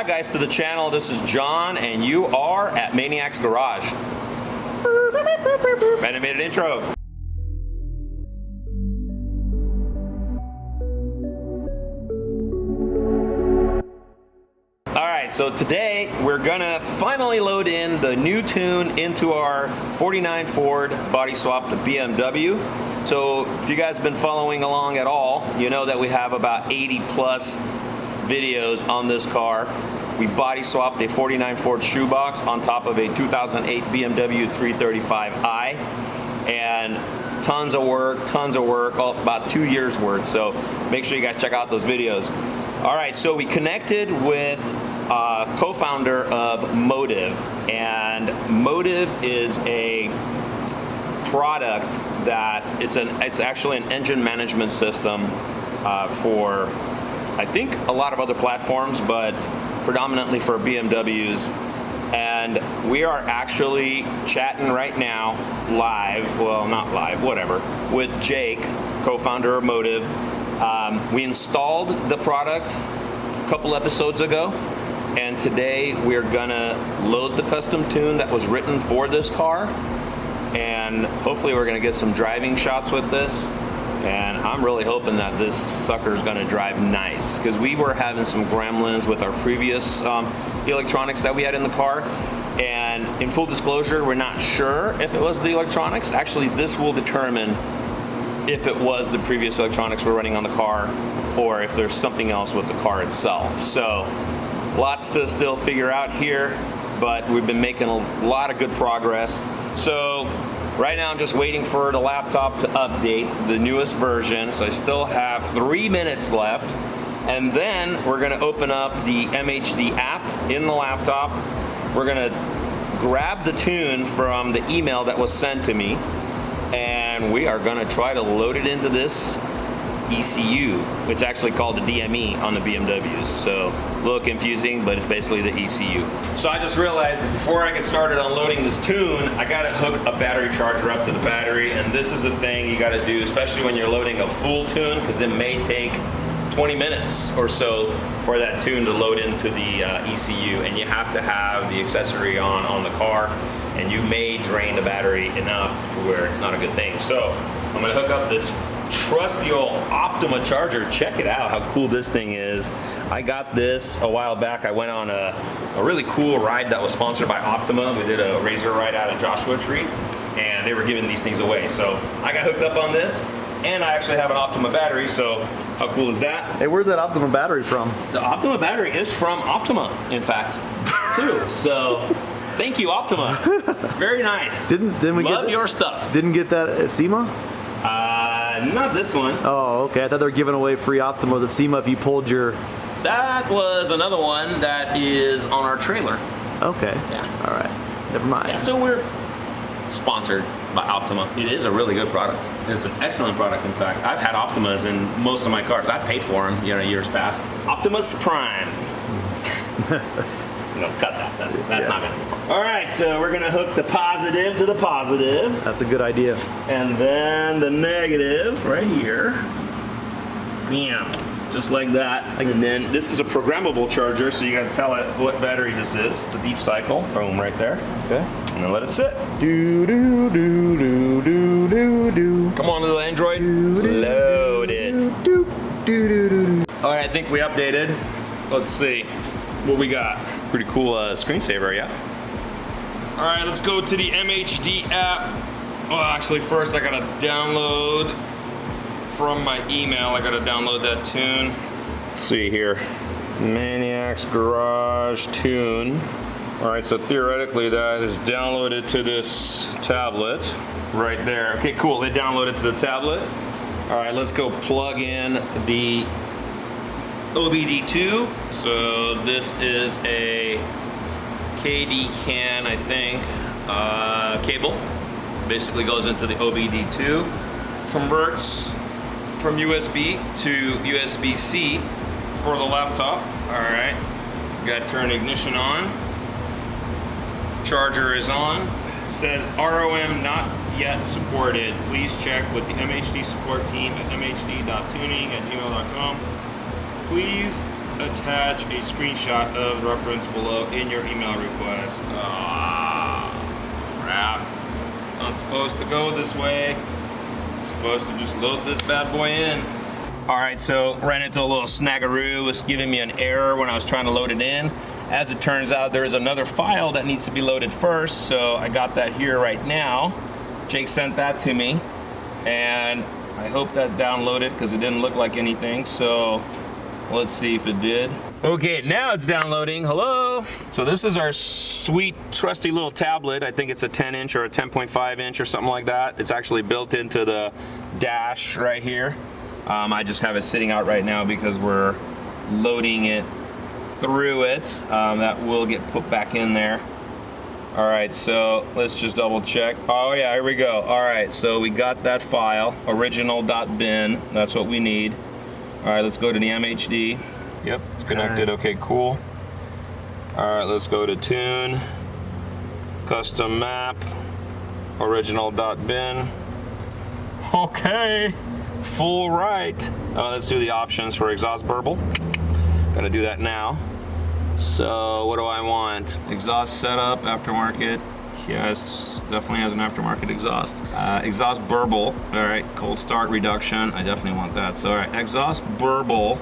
back, guys, to the channel. This is John, and you are at Maniacs Garage. Animated intro. Alright, so today we're gonna finally load in the new tune into our 49 Ford body swap to BMW. So if you guys have been following along at all, you know that we have about 80 plus videos on this car. We body swapped a 49 Ford Shoebox on top of a 2008 BMW 335i, and tons of work, about 2 years worth. So make sure you guys check out those videos. All right, so we connected with co-founder of Motiv, and Motiv is a product that it's actually an engine management system for, I think, a lot of other platforms, but predominantly for BMWs. And we are actually chatting right now live, well, not live, whatever, with Jake, co-founder of Motiv. We installed the product a couple episodes ago, and today we're gonna load the custom tune that was written for this car, and hopefully we're gonna get some driving shots with this. And I'm really hoping that this sucker is gonna drive nice, because we were having some gremlins with our previous electronics that we had in the car. And in full disclosure, we're not sure if it was the electronics. Actually, this will determine if it was the previous electronics we're running on the car, or if there's something else with the car itself. So lots to still figure out here, but we've been making a lot of good progress. So right now I'm just waiting for the laptop to update the newest version, so I still have 3 minutes left. And then we're gonna open up the MHD app in the laptop. We're gonna grab the tune from the email that was sent to me, and we are gonna try to load it into this ECU. It's actually called the DME on the BMWs, so a little confusing, but it's basically the ECU. So I just realized that before I get started on loading this tune, I gotta hook a battery charger up to the battery, and this is a thing you gotta do, especially when you're loading a full tune, because it may take 20 minutes or so for that tune to load into the ECU, and you have to have the accessory on the car, and you may drain the battery enough to where it's not a good thing. So I'm gonna hook up this trusty old Optima charger. Check it out, how cool this thing is. I got this a while back. I went on a really cool ride that was sponsored by Optima. We did a razor ride out of Joshua Tree, and they were giving these things away. So I got hooked up on this, and I actually have an Optima battery, so how cool is that? Hey, where's that Optima battery from? The Optima battery is from Optima, in fact, too. So thank you, Optima. Very nice. Didn't we Love get your stuff. Didn't get that at SEMA? Not this one. Oh, okay. I thought they were giving away free Optimas at SEMA if you pulled your... That was another one that is on our trailer. Okay. Yeah. All right. Never mind. Yeah, so we're sponsored by Optima. It is a really good product. It's an excellent product, in fact. I've had Optimas in most of my cars. I paid for them, years past. Optimus Prime. No, cut that. That's not gonna be fun. All right, so we're gonna hook the positive to the positive. That's a good idea. And then the negative right here. Bam. Just like that. And then this is a programmable charger, so you gotta tell it what battery this is. It's a deep cycle. Boom, right there. Okay. And then let it sit. Do do do do do do do. Come on, little Android. Load it. Do do do do. All right, I think we updated. Let's see what we got. Pretty cool screensaver, yeah? All right, let's go to the MHD app. Well, actually, first I gotta download from my email. I gotta download that tune. Let's see here. Maniacs Garage tune. All right, so theoretically that is downloaded to this tablet right there. Okay, cool, it downloaded to the tablet. All right, let's go plug in the OBD2. So this is a KD CAN, I think, cable. Basically goes into the OBD2, converts from USB to USB-C for the laptop. All right, got to turn ignition on. Charger is on. Says ROM not yet supported. Please check with the MHD support team at mhd.tuning@gmail.com. Please attach a screenshot of the reference below in your email request. Ah, crap. It's not supposed to go this way. It's supposed to just load this bad boy in. All right, so ran into a little snaggeroo. It was giving me an error when I was trying to load it in. As it turns out, there is another file that needs to be loaded first, so I got that here right now. Jake sent that to me, and I hope that downloaded because it didn't look like anything, so let's see if it did. Okay, now it's downloading. Hello. So this is our sweet, trusty little tablet. I think it's a 10-inch or a 10.5 inch or something like that. It's actually built into the dash right here. I just have it sitting out right now because we're loading it through it. That will get put back in there. All right, so let's just double check. Oh yeah, here we go. All right, so we got that file, original.bin. That's what we need. All right, let's go to the MHD. Yep, it's connected. Okay, cool. All right, let's go to tune, custom map, original.bin. Okay, full right. Let's do the options for exhaust burble. Gonna do that now. So what do I want? Exhaust setup, aftermarket. Yes, definitely has an aftermarket exhaust. Exhaust burble. All right, cold start reduction. I definitely want that. So all right, exhaust burble.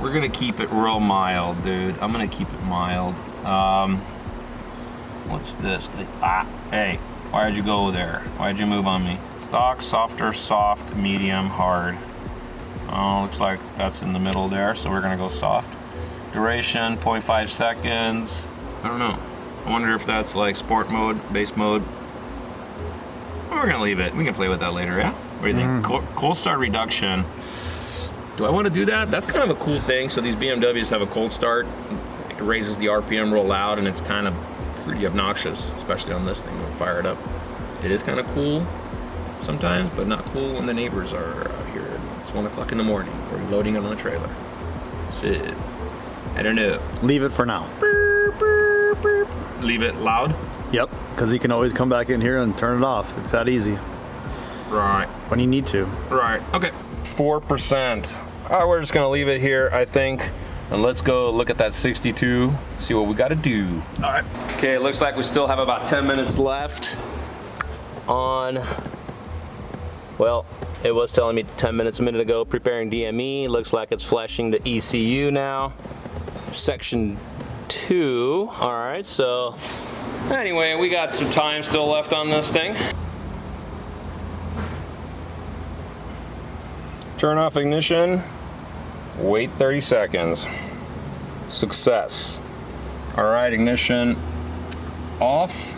We're gonna keep it real mild, dude. I'm gonna keep it mild. What's this? Hey, why'd you go there? Why'd you move on me? Stock, softer, soft, medium, hard. Oh, looks like that's in the middle there, so we're gonna go soft. Duration, 0.5 seconds. I don't know. I wonder if that's like sport mode, base mode. We're gonna leave it. We can play with that later, yeah? What do you think? Cold start reduction. Do I want to do that? That's kind of a cool thing. So these BMWs have a cold start. It raises the RPM real loud, and it's kind of pretty obnoxious, especially on this thing when fire it up. It is kind of cool sometimes, but not cool when the neighbors are out here. It's 1 o'clock in the morning. We're loading it on a trailer. So, I don't know. Leave it for now. Leave it loud? Yep, because you can always come back in here and turn it off. It's that easy. Right. When you need to. Right, okay. 4%. All right, we're just gonna leave it here, I think. And let's go look at that 62, see what we gotta do. All right. Okay, it looks like we still have about 10 minutes left on, well, it was telling me 10 minutes a minute ago, preparing DME. Looks like it's flashing the ECU now. Section 2. All right, so anyway, we got some time still left on this thing. Turn off ignition. Wait 30 seconds. Success. All right, ignition off.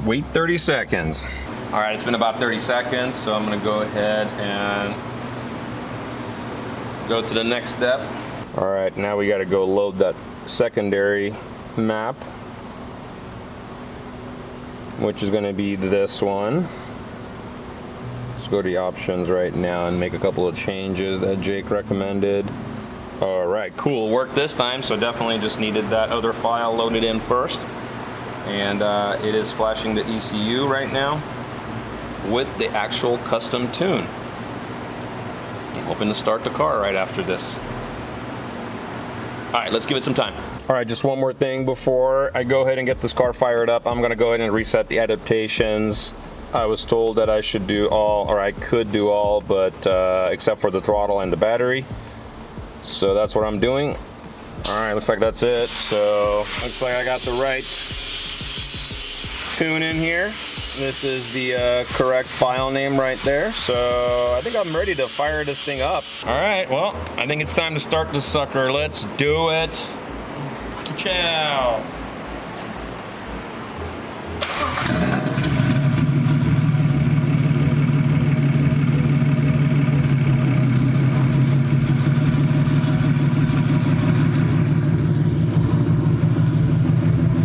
Wait 30 seconds. All right, it's been about 30 seconds, so I'm gonna go ahead and go to the next step. All right, now we gotta go load that secondary map, which is gonna be this one. Let's go to the options right now and make a couple of changes that Jake recommended. All right, cool, worked this time, so definitely just needed that other file loaded in first. And it is flashing the ECU right now with the actual custom tune. I'm hoping to start the car right after this. All right, let's give it some time. All right, just one more thing before I go ahead and get this car fired up. I'm gonna go ahead and reset the adaptations. I was told that I should do all, or I could do all, but except for the throttle and the battery. So that's what I'm doing. All right, looks like that's it. So looks like I got the right tune in here. This is the correct file name right there. So I think I'm ready to fire this thing up. All right, well, I think it's time to start this sucker. Let's do it. Ciao.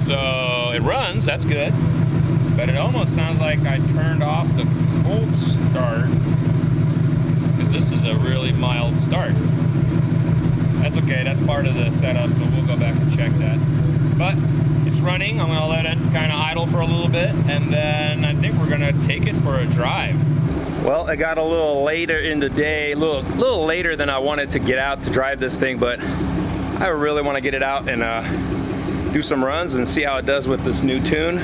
So it runs, that's good. But it almost sounds like I turned off the cold start because this is a really mild start. That's okay, that's part of the setup, but we'll go back and check that. But it's running, I'm gonna let it kind of idle for a little bit, and then I think we're gonna take it for a drive. Well, it got a little later in the day, a little later than I wanted to get out to drive this thing, but I really want to get it out and do some runs and see how it does with this new tune.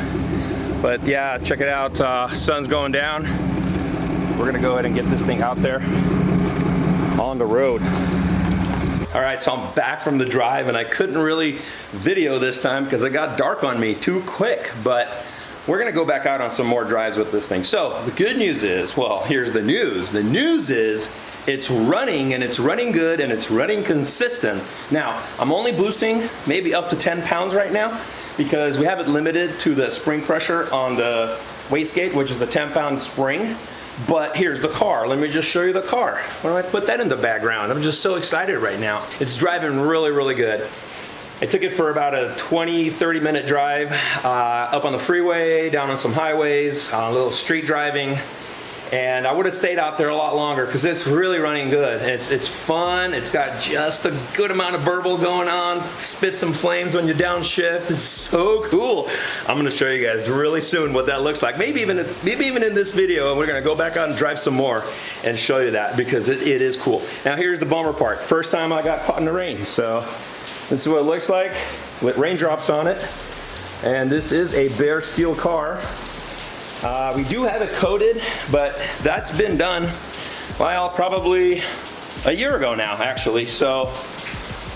But yeah, check it out, sun's going down. We're gonna go ahead and get this thing out there on the road. All right, so I'm back from the drive and I couldn't really video this time because it got dark on me too quick, but we're gonna go back out on some more drives with this thing. So the good news is, well, here's the news. The news is it's running, and it's running good, and it's running consistent. Now, I'm only boosting maybe up to 10 pounds right now because we have it limited to the spring pressure on the wastegate, which is a 10-pound spring. But here's the car. Let me just show you the car. Why don't I put that in the background? I'm just so excited right now. It's driving really, really good. I took it for about a 20-30 minute drive up on the freeway, down on some highways, a little street driving. And I would have stayed out there a lot longer because it's really running good. It's fun. It's got just a good amount of burble going on. Spit some flames when you downshift. It's so cool. I'm going to show you guys really soon what that looks like. Maybe even in this video, and we're going to go back out and drive some more and show you that because it is cool. Now here's the bummer part. First time I got caught in the rain. So this is what it looks like with raindrops on it. And this is a bare steel car. We do have it coated, but that's been done, well, probably a year ago now, actually. So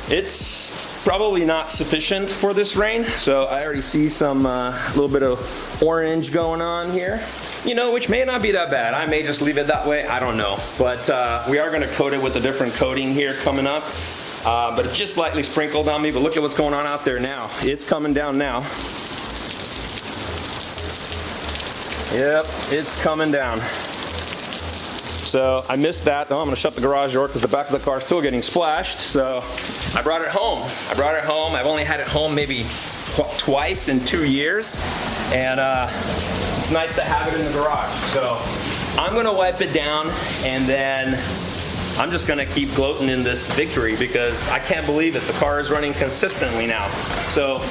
it's probably not sufficient for this rain. So I already see some little bit of orange going on here, you know, which may not be that bad. I may just leave it that way. I don't know. But we are going to coat it with a different coating here coming up. But it just lightly sprinkled on me. But look at what's going on out there now. It's coming down now. Yep, it's coming down. So I missed that. Oh, I'm gonna shut the garage door because the back of the car is still getting splashed. So I brought it home. I've only had it home maybe twice in 2 years. And it's nice to have it in the garage. So I'm gonna wipe it down and then I'm just gonna keep gloating in this victory because I can't believe it. The car is running consistently now. So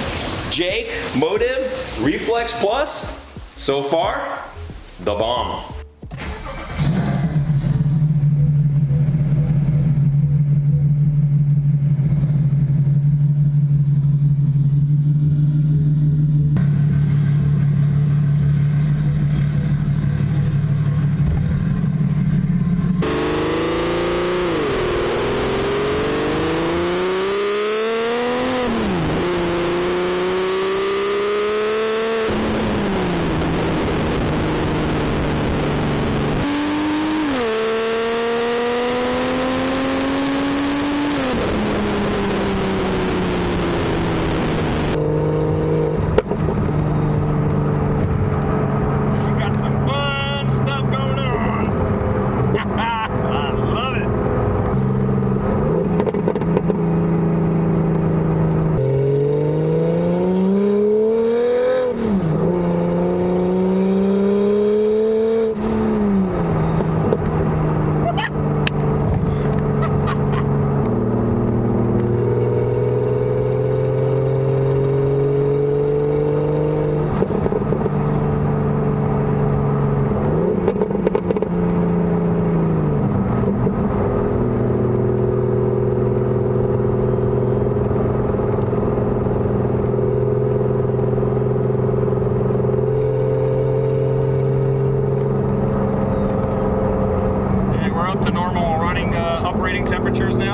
Jake, Motiv Reflex Plus, so far, the bomb. Temperatures now.